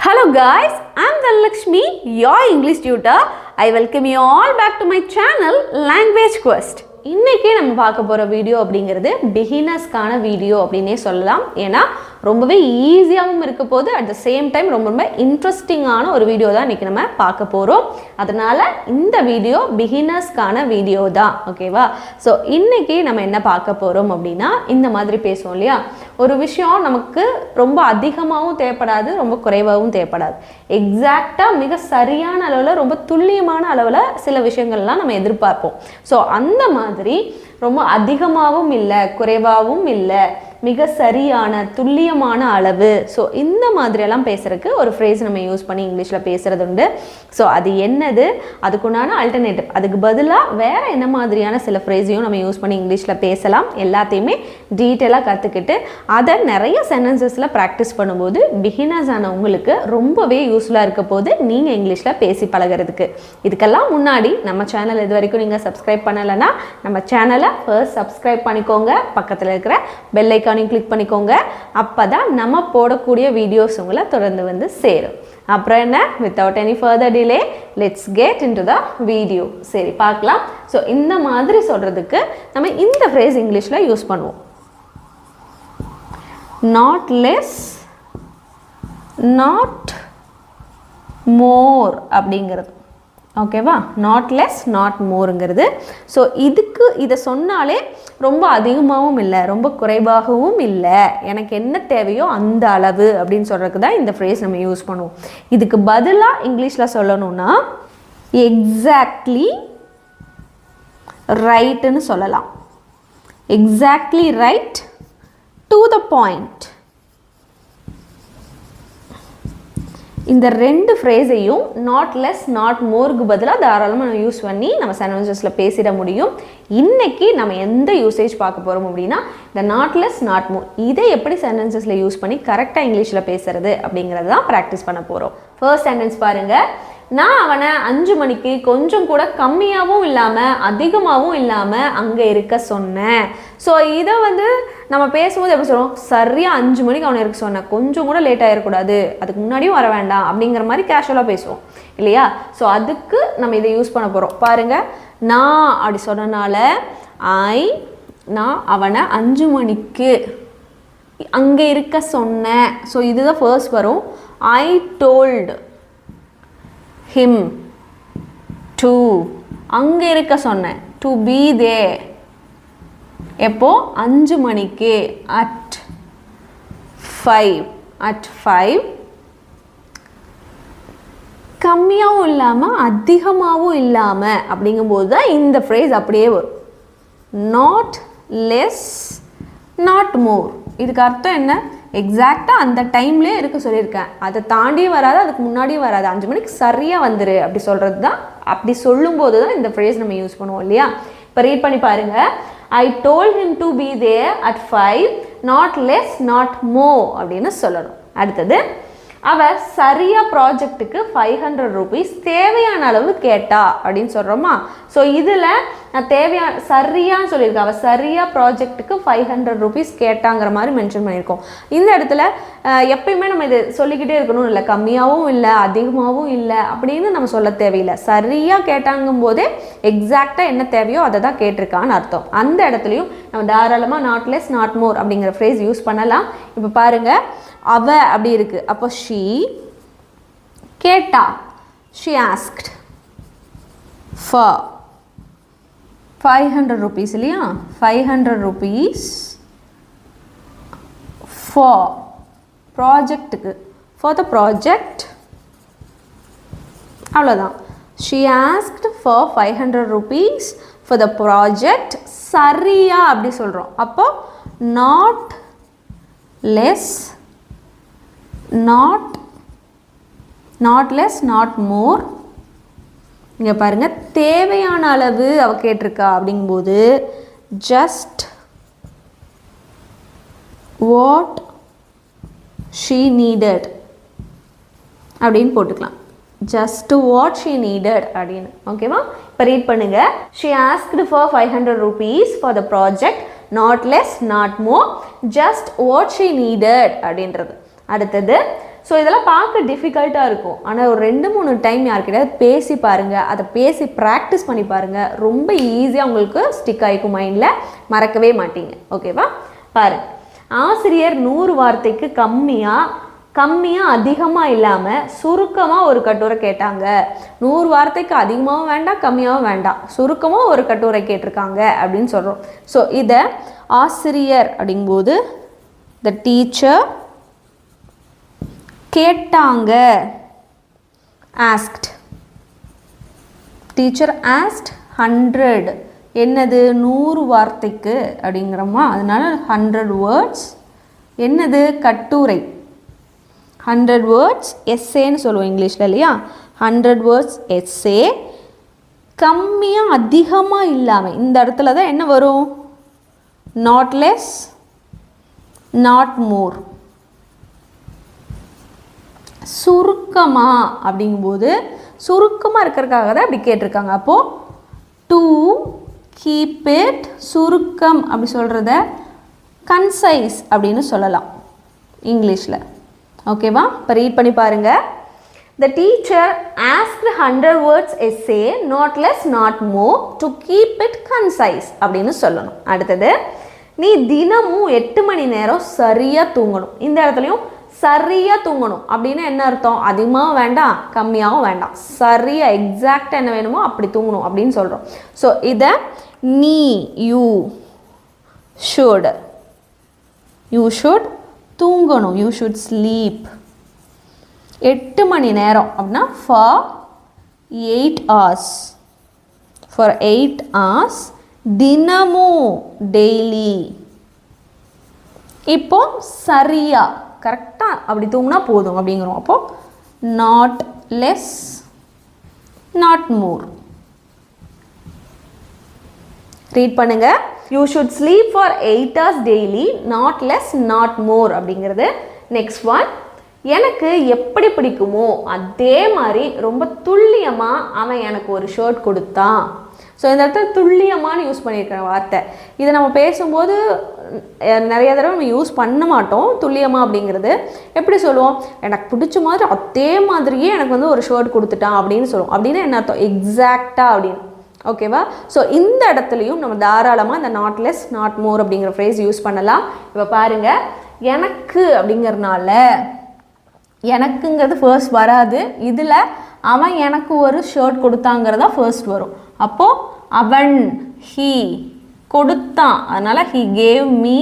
Hello guys, I am Dhanalakshmi, your English tutor. I welcome you all back to my channel Language Quest. இன்னைக்கு நம்ம பார்க்க போற video அப்படிங்கிறது பிகினர்ஸ்க்கான video அப்படினே சொல்லலாம். ஏனா ரொம்பவே ஈஸியாவும் இருக்க போகுது, at the same time ரொம்ப இன்ட்ரஸ்டிங்கான ஒரு வீடியோ தான் இன்னைக்கு நம்ம பார்க்க போறோம். அதனால இந்த வீடியோ பிகினர்ஸ்க்கான வீடியோ தான், ஓகேவா? சோ இன்னைக்கு நம்ம என்ன பார்க்க போறோம் அப்படினா இந்த மாதிரி பேசுவோம் இல்லையா? ஒரு விஷயம் நமக்கு ரொம்ப அதிகமாகவும் தேவைப்படாது, ரொம்ப குறைவாகவும் தேவைப்படாது. எக்ஸாக்ட்டா மிக சரியான அளவுல ரொம்ப துல்லியமான அளவுல சில விஷயங்கள்லாம் நம்ம எதிர்பார்ப்போம். சோ அந்த மாதிரி ரொம்ப அதிகமாகவும் இல்லை, குறைவாகவும் இல்லை, மிக சரியான துல்லியமான அளவு. ஸோ இந்த மாதிரியெல்லாம் பேசுறதுக்கு ஒரு ஃப்ரேஸ் நம்ம யூஸ் பண்ணி இங்கிலீஷில் பேசுறது உண்டு. ஸோ அது என்னது, அதுக்குண்டான ஆல்டர்னேட்டிவ், அதுக்கு பதிலாக வேற என்ன மாதிரியான சில ஃப்ரேஸையும் நம்ம யூஸ் பண்ணி இங்கிலீஷில் பேசலாம். எல்லாத்தையுமே டீட்டெயிலாக கற்றுக்கிட்டு அதை நிறைய சென்டென்சஸில் ப்ராக்டிஸ் பண்ணும்போது பிகினர்ஸ் ஆன உங்களுக்கு ரொம்பவே யூஸ்ஃபுல்லாக இருக்க போது நீங்கள் இங்கிலீஷில் பேசி பழகிறதுக்கு. இதுக்கெல்லாம் முன்னாடி நம்ம சேனல் இது வரைக்கும் நீங்கள் சப்ஸ்கிரைப் பண்ணலைன்னா நம்ம சேனலை ஃபர்ஸ்ட் சப்ஸ்கிரைப் பண்ணிக்கோங்க, பக்கத்தில் இருக்கிற பெல் ஐக்கானையும் கிளிக் பண்ணிக்கோங்க. அப்பதான் நம்ம போடக்கூடிய வீடியோஸ் உங்களை தொடர்ந்து வந்து சேரும். அப்புறம் என்ன, without any further delay, let's get into the video. சரி பார்க்கலாம். ஸோ இந்த மாதிரி சொல்றதுக்கு நம்ம இந்த ஃப்ரேஸ் இங்கிலீஷில் யூஸ் பண்ணுவோம். not less, not more அப்படிங்கிறது, ஓகேவா? நாட் லெஸ் நாட் மோருங்கிறது. ஸோ இதுக்கு இதை சொன்னாலே ரொம்ப அதிகமாகவும் இல்லை, ரொம்ப குறைவாகவும் இல்லை, எனக்கு என்ன தேவையோ அந்த அளவு அப்படின்னு சொல்கிறதுக்கு தான் இந்த ஃப்ரேஸ் நம்ம யூஸ் பண்ணுவோம். இதுக்கு பதிலாக இங்கிலீஷில் சொல்லணும்னா எக்ஸாக்ட்லி ரைட்டுன்னு சொல்லலாம். Exactly right, to the point. இந்த ரெண்டு ஃப்ரேஸையும் நாட் லெஸ் நாட் மோருக்கு பதிலாக தாராளமாக நம்ம யூஸ் பண்ணி நம்ம சென்டென்சஸில் பேசிட முடியும். இன்னைக்கு நம்ம எந்த யூசேஜ் பார்க்க போகிறோம் அப்படின்னா இந்த நாட் லெஸ் நாட் மோர், இதை எப்படி சென்டென்சஸில் யூஸ் பண்ணி கரெக்டாக இங்கிலீஷில் பேசுறது அப்படிங்கிறது தான் ப்ராக்டிஸ் பண்ண போகிறோம். ஃபர்ஸ்ட் சென்டென்ஸ் பாருங்கள். நான் அவனை 5 மணிக்கு கொஞ்சம் கூட கம்மியாகவும் இல்லாமல் அதிகமாகவும் இல்லாமல் அங்கே இருக்க சொன்னேன். ஸோ இதை வந்து நம்ம பேசும்போது எப்படி சொல்லுவோம், சரியாக 5 மணிக்கு அவனை இருக்க சொன்னேன், கொஞ்சம் கூட லேட் ஆகிடக்கூடாது, அதுக்கு முன்னாடியும் வர வேண்டாம் அப்படிங்கிற மாதிரி கேஷுவலாக பேசுவோம் இல்லையா? ஸோ அதுக்கு நம்ம இதை யூஸ் பண்ண போகிறோம். பாருங்கள், நான் அப்படி சொன்னனால நான் அவனை 5 மணிக்கு அங்கே இருக்க சொன்னேன். ஸோ இதுதான் ஃபர்ஸ்ட் வரும். ஐ டோல்டு him to, அங்கே இருக்க சொன்னேன், to be there. எப்போ? 5 மணிக்கு, at 5. கம்மியாகவும் இல்லாமல் அதிகமாகவும் இல்லாமல் அப்படிங்கும்போது தான் இந்த ஃப்ரேஸ் அப்படியே வரும். நாட் லெஸ் நாட் மோர். இதுக்கு அர்த்தம் என்ன? எக்ஸாக்டாக அந்த டைம்லேயே இருக்க சொல்லியிருக்கேன், அதை தாண்டியும் வராது, அதுக்கு முன்னாடியும் வராது, 5 மணிக்கு சரியாக வந்துரு அப்படி சொல்கிறது தான். அப்படி சொல்லும்போது தான் இந்த ஃப்ரேஸ் நம்ம யூஸ் பண்ணுவோம் இல்லையா? இப்போ ரீட் பண்ணி பாருங்கள். I told him to be there at 5, not less not more அப்படின்னு சொல்லணும். அடுத்தது, அவள் சரியா ப்ராஜெக்ட்டுக்கு 500 rupees தேவையான அளவு கேட்டா அப்படின்னு சொல்கிறோமா? ஸோ இதில் நான் தேவையான சரியான்னு சொல்லியிருக்கேன், அவள் சரியா ப்ராஜெக்ட்டுக்கு 500 rupees கேட்டாங்கிற மாதிரி மென்ஷன் பண்ணியிருக்கோம். இந்த இடத்துல எப்பயுமே நம்ம இது சொல்லிக்கிட்டே இருக்கணும் இல்லை, கம்மியாகவும் இல்லை அதிகமாகவும் இல்லை அப்படின்னு நம்ம சொல்ல தேவையில்லை. சரியாக கேட்டாங்கும் போதே எக்ஸாக்டாக என்ன தேவையோ அதை தான் கேட்டிருக்கான்னு அர்த்தம். அந்த இடத்துலையும் நம்ம தாராளமாக நாட் லெஸ் நாட் மோர் அப்படிங்கிற ஃப்ரேஸ் யூஸ் பண்ணலாம். இப்போ பாருங்கள், அவ அப்படி இருக்கு, அப்போ ஷீ கேட்டா, ஷீ ஆஸ்க்ட் ஃபார் 500 rupees இல்லையா? 500 rupees ஃபார் ப்ராஜெக்ட்டுக்கு, ஃபார் த ப்ராஜெக்ட், அவ்வளோதான். She asked for 500 rupees for the project. சரியா அப்படி சொல்கிறோம், அப்போ not less not less not more. இங்கே பாருங்கள், தேவையான அளவு அவ கேட்டிருக்கா அப்படிங்கும்போது ஜஸ்ட் வாட் ஷீ நீடட் அப்படின்னு போட்டுக்கலாம். ஜஸ்ட் வாட் ஷீ நீடட் அப்படின்னு, ஓகேவா? இப்போ ரீட் பண்ணுங்க. She asked for 500 rupees for the project, not less not more, just what she needed அப்படின்றது. அடுத்தது ஸோ இதெல்லாம் பார்க்க டிஃபிகல்ட்டாக இருக்கும், ஆனால் ஒரு 2-3 டைம் யார்கிட்டயாவது பேசி பாருங்கள், அதை பேசி ப்ராக்டிஸ் பண்ணி பாருங்கள், ரொம்ப ஈஸியாக உங்களுக்கு ஸ்டிக் ஆகிக்கும் மைண்டில், மறக்கவே மாட்டீங்க. ஓகேவா? பாருங்க, ஆசிரியர் 100 வார்த்தைக்கு கம்மியாக அதிகமாக இல்லாமல் சுருக்கமாக ஒரு கட்டுரை கேட்டாங்க. 100 வார்த்தைக்கு அதிகமாகவும் வேண்டாம், கம்மியாகவும் வேண்டாம், சுருக்கமாக ஒரு கட்டுரை கேட்டிருக்காங்க அப்படின்னு சொல்கிறோம். ஸோ இதை ஆசிரியர் அப்படிங்கும்போது த டீச்சர் கேட்டாங்க, ஆஸ்க்ட். டீச்சர் ஆஸ்க்ட் 100, என்னது 100 வார்த்தைக்கு அப்படிங்கிறோமா, அதனால 100 வேர்ட்ஸ். என்னது கட்டுரை, 100 வேர்ட்ஸ் எஸ்ஸேன்னு சொல்லுவோம் இங்கிலீஷில் இல்லையா, 100 வேர்ட்ஸ் எஸ்ஸே. கம்மியாக அதிகமாக இல்லாமல், இந்த இடத்துல தான் என்ன வரும், நாட் லெஸ் நாட் மோர். சுருக்கமாக அப்படிங்கும்போது சுருக்கமாக இருக்கிறதுக்காக தான் அப்படி கேட்டிருக்காங்க. அப்போது டு கீப் இட், சுருக்கம் அப்படி சொல்கிறத கன்சைஸ் அப்படின்னு சொல்லலாம் இங்கிலீஷில். ஓகேவா? இப்போ ரீட் பண்ணி பாருங்கள். The teacher asked 100 words essay, not less not more, to keep it concise அப்படின்னு சொல்லணும். அடுத்தது, நீ தினமும் 8 மணி நேரம் சரியாக தூங்கணும். இந்த இடத்துலையும் சரியாக தூங்கணும் அப்படின்னு என்ன அர்த்தம், அதிகமாக வேண்டாம், கம்மியாகவும் வேண்டாம், சரியாக எக்ஸாக்டாக என்ன வேணுமோ அப்படி தூங்கணும் அப்படின்னு சொல்கிறோம். ஸோ இதை நீ யூ ஷுட் தூங்கணும், யூ ஷுட் ஸ்லீப். 8 மணி நேரம் அப்படின்னா ஃபார் 8 hours, ஃபார் 8 hours, தினமும் டெய்லி. இப்போ சரியா கரெக்டாக அப்படி தூங்கினா போதும் அப்படிங்கிறோம். அப்போது not less not more. Read பண்ணுங்க. You should sleep for 8 hours daily, not less not more அப்படிங்கிறது. நெக்ஸ்ட் ஒன், எனக்கு எப்படி பிடிக்குமோ அதே மாதிரி ரொம்ப துல்லியமாக அவன் எனக்கு ஒரு ஷர்ட் கொடுத்தான். ஸோ இந்த இடத்துல துல்லியமானு யூஸ் பண்ணியிருக்கிற வார்த்தை. இதை நம்ம பேசும்போது நிறைய தடவை நம்ம யூஸ் பண்ண மாட்டோம். துல்லியமாக அப்படிங்கிறது எப்படி சொல்லுவோம், எனக்கு பிடிச்ச மாதிரி அதே மாதிரியே எனக்கு வந்து ஒரு ஷர்ட் கொடுத்துட்டான் அப்படின்னு சொல்லுவோம். அப்படின்னா என்ன அர்த்தம், எக்ஸாக்டாக அப்படின்னு. ஓகேவா? ஸோ இந்த இடத்துலையும் நம்ம தாராளமாக இந்த நாட் லெஸ் நாட் மோர் அப்படிங்கிற ஃப்ரேஸ் யூஸ் பண்ணலாம். இப்போ பாருங்கள், எனக்கு அப்படிங்கிறனால எனக்குங்கிறது ஃபர்ஸ்ட் வராது, இதில் அவன் எனக்கு ஒரு ஷர்ட் கொடுத்தாங்கிறதா ஃபர்ஸ்ட் வரும். அப்போது அவன் ஹீ கொடுத்தான், அதனால் he gave me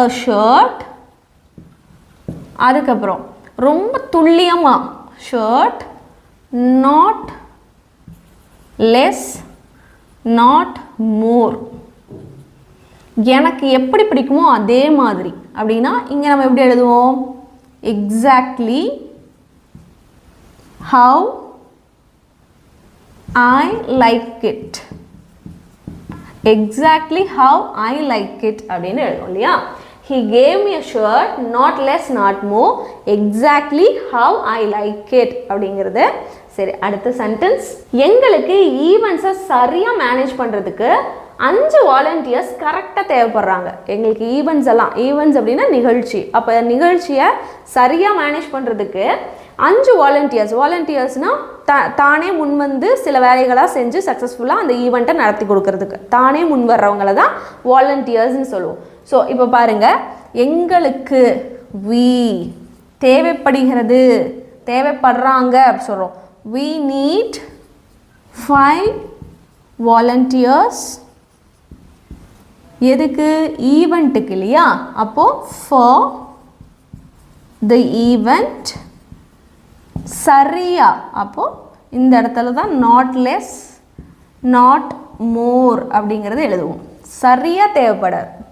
a shirt. அதுக்கப்புறம் ரொம்ப துல்லியமாக ஷர்ட், நாட் லெஸ் நாட் மோர். எனக்கு எப்படி பிடிக்குமோ அதே மாதிரி அப்படின்னா இங்கே நம்ம எப்படி எழுதுவோம், exactly how I like it. Exactly how I like it அப்படின்னு எழுதுவோம் இல்லையா. He gave me a shirt, not less not more, exactly how I like it அப்படிங்கிறது. சரி, அடுத்த சென்டென்ஸ், எங்களுக்கு ஈவெண்ட்ஸை சரியாக மேனேஜ் பண்ணுறதுக்கு 5 வாலண்டியர்ஸ் கரெக்டாக தேவைப்படுறாங்க. எங்களுக்கு ஈவெண்ட்ஸ் அப்படின்னா நிகழ்ச்சி. அப்போ நிகழ்ச்சியை சரியாக மேனேஜ் பண்ணுறதுக்கு 5 வாலண்டியர்ஸ்னால் தானே முன் வந்து சில வேலைகளாக செஞ்சு சக்ஸஸ்ஃபுல்லாக அந்த ஈவெண்ட்டை நடத்தி கொடுக்கறதுக்கு தானே முன் வர்றவங்கள தான் வாலண்டியர்ஸ்னு சொல்லுவோம். ஸோ இப்போ பாருங்கள், எங்களுக்கு வி தேவைப்படுறாங்க அப்படி சொல்கிறோம். we need 5 volunteers. எதுக்கு, ஈவெண்ட்டுக்கு இல்லையா. அப்போது for the event, சரியா, அப்போது இந்த இடத்துல தான் நாட் லெஸ் நாட் மோர் அப்படிங்கிறது எழுதுவோம். சரியாக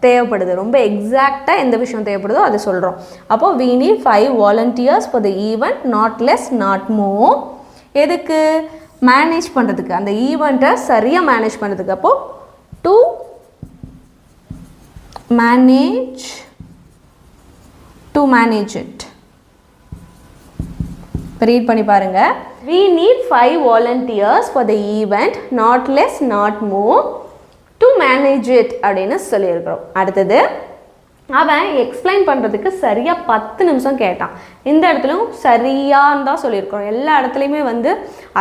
தேவைப்படுது, ரொம்ப எக்ஸாக்டாக எந்த விஷயம் தேவைப்படுதோ அதை சொல்கிறோம். அப்போது we need 5 volunteers for the event, not less not more. எதுக்கு, மேனேஜ் பண்ணுறதுக்கு, அந்த ஈவெண்ட்டை சரியாக மேனேஜ் பண்ணுறதுக்கு. அப்போது to manage it. ரீட் பண்ணி பாருங்க. we need 5 volunteers for the event, not less not more, to manage it அப்படின்னு சொல்லியிருக்கிறோம். அடுத்தது, அவன் எக்ஸ்பிளைன் பண்ணுறதுக்கு சரியாக 10 நிமிஷம் கேட்டான். இந்த இடத்துலையும் சரியான்னு தான் சொல்லியிருக்கிறோம். எல்லா இடத்துலையுமே வந்து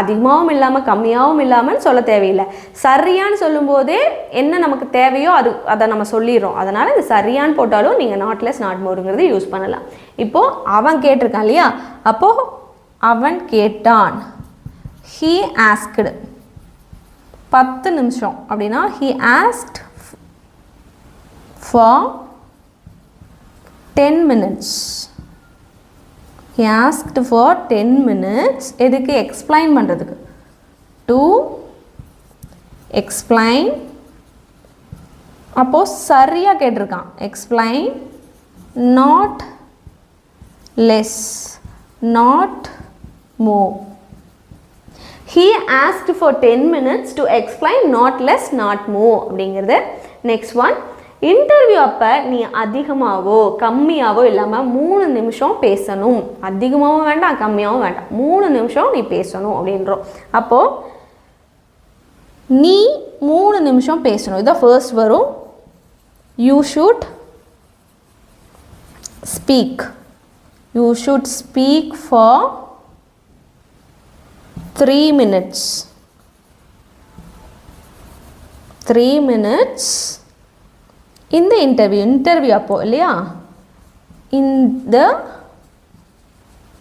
அதிகமாகவும் இல்லாமல் கம்மியாகவும் இல்லாமல் சொல்ல தேவையில்லை. சரியான்னு சொல்லும்போதே என்ன நமக்கு தேவையோ அதை நம்ம சொல்லிடுறோம். அதனால் இது சரியான்னு போட்டாலும் நீங்கள் நாட் லெஸ் நாட் மோருங்கிறது யூஸ் பண்ணலாம். இப்போது அவன் கேட்டிருக்கான் இல்லையா, அப்போது அவன் கேட்டான். he asked 10 நிமிஷம் அப்படின்னா he asked for 10 minutes. He asked for 10 minutes. எதுக்கு? எக்ஸ்பிளைன் பண்ணுறதுக்கு. to explain. அப்போது சரியாக கேட்டிருக்கான். explain not less not more. He asked for 10 minutes to explain not less not more அப்படிங்கிறது. நெக்ஸ்ட் ஒன், இன்டர்வியூ அப்போ நீ அதிகமாகவோ கம்மியாகவோ இல்லாமல் 3 நிமிஷம் பேசணும். அதிகமாகவும் வேண்டாம் கம்மியாகவும் வேண்டாம், 3 நிமிஷம் நீ பேசணும் அப்படின்றோம். அப்போது நீ 3 நிமிஷம் பேசணும். இதான் ஃபர்ஸ்ட் வரும். You should speak. You should speak for 3 minutes. 3 minutes இந்த இன்டர்வியூ அப்போ இல்லையா, இந்த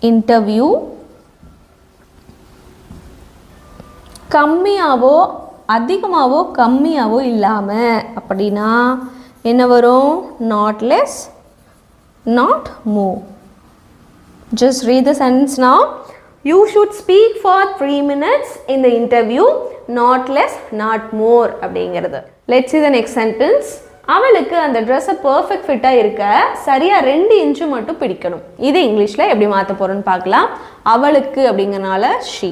இன்டர்வியூ கம்மியாவோ அதிகமாவோ கம்மியாவோ இல்லாமல் அப்படின்னா என்ன வரும்? Not less not more. Just read the sentence now. You should speak for 3 minutes in the interview, not less not more அப்படிங்கிறது. Let's see the next sentence. அவளுக்கு அந்த ட்ரெஸ்ஸை பர்ஃபெக்ட் ஃபிட்டாக இருக்க சரியாக 2 இன்ச்சு மட்டும் பிடிக்கணும். இது இங்கிலீஷில் எப்படி மாற்ற போகிறோன்னு பார்க்கலாம். அவளுக்கு அப்படிங்கிறனால ஷீ,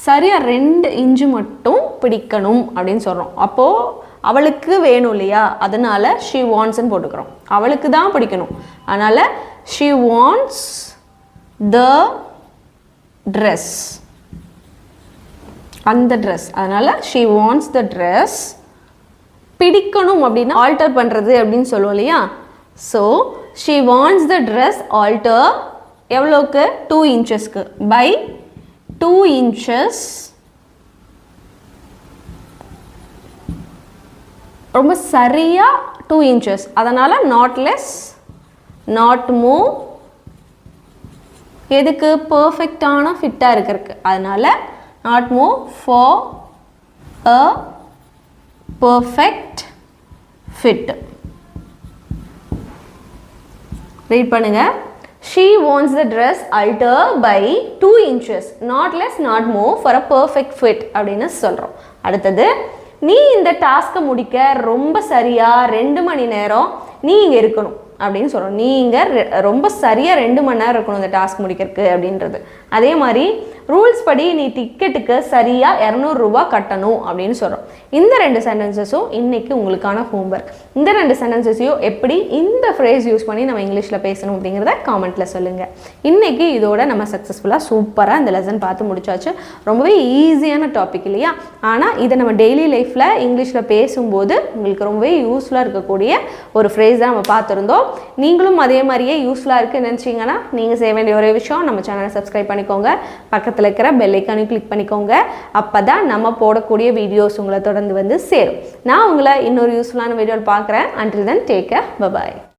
சரியாக 2 இன்ச்சு மட்டும் பிடிக்கணும் அப்படின்னு சொல்கிறோம். அப்போது அவளுக்கு வேணும் இல்லையா, அதனால் ஷீ வாண்ட்ஸ்ன்னு போட்டுக்கிறோம். அவளுக்கு தான் பிடிக்கணும், அதனால் ஷீ வாண்ட்ஸ் த ட்ரெஸ், அந்த ட்ரெஸ், அதனால் ஷீ வாண்ட்ஸ் த ட்ரெஸ். பிடிக்கணும் அப்படின்னா ஆல்டர் பண்ணுறது அப்படின்னு சொல்லுவோம் இல்லையா. So she wants the dress alter எவ்வளோக்கு? 2 இன்ச்சஸ்க்கு பை 2 inches. ரொம்ப சரியாக 2 inches, அதனால் நாட் லெஸ் நாட் மோர். எதுக்கு? பர்ஃபெக்டான ஃபிட்டாக இருக்கிறதுக்கு, அதனால் not more for a perfect fit. Read பண்ணுங்க. She wants the dress alter by 2 inches, not less not more, for a perfect fit அப்படின்னு சொல்கிறோம். அடுத்தது, நீ இந்த டாஸ்க்கை முடிக்க ரொம்ப சரியாக 2 மணி நேரம் நீ இங்கே இருக்கணும் அப்படின்னு சொல்கிறோம். நீ இங்கே ரொம்ப சரியாக 2 மணி நேரம் இருக்கணும் இந்த டாஸ்க் முடிக்கிறதுக்கு அப்படின்றது. அதே மாதிரி ரூல்ஸ் படி நீ டிக்கெட்டுக்கு சரியாக 200 ரூபா கட்டணும் அப்படின்னு சொல்கிறோம். இந்த 2 சென்டென்சஸும் இன்றைக்கி உங்களுக்கான ஹோம்ஒர்க். இந்த 2 சென்டென்சஸையும் எப்படி இந்த ஃப்ரேஸ் யூஸ் பண்ணி நம்ம இங்கிலீஷில் பேசணும் அப்படிங்கிறத காமெண்ட்டில் சொல்லுங்கள். இன்றைக்கி இதோட நம்ம சக்ஸஸ்ஃபுல்லாக சூப்பராக இந்த லெசன் பார்த்து முடிச்சாச்சு. ரொம்பவே ஈஸியான டாபிக் இல்லையா, ஆனால் இதை நம்ம டெய்லி லைஃப்பில் இங்கிலீஷில் பேசும்போது உங்களுக்கு ரொம்பவே யூஸ்ஃபுல்லாக இருக்கக்கூடிய ஒரு ஃப்ரேஸ் தான் நம்ம பார்த்துருந்தோம். நீங்களும் அதே மாதிரியே யூஸ்ஃபுல்லாக இருக்குன்னு நினச்சிங்கன்னா நீங்கள் செய்ய வேண்டிய ஒரே விஷயம், நம்ம சேனலை சப்ஸ்கிரைப் பண்ணிக்கோங்க, பக்கத்தில் இருக்கிற பெல் ஐக்கானையும் கிளிக் பண்ணிக்கோங்க. அப்போ தான் நம்ம போடக்கூடிய வீடியோஸ் உங்களை தொடர்ந்து வந்து சேரும். நான் உங்களை இன்னொரு யூஸ்ஃபுல்லான வீடியோவில் பார்க்குறேன். Until then, take care. Bye-bye.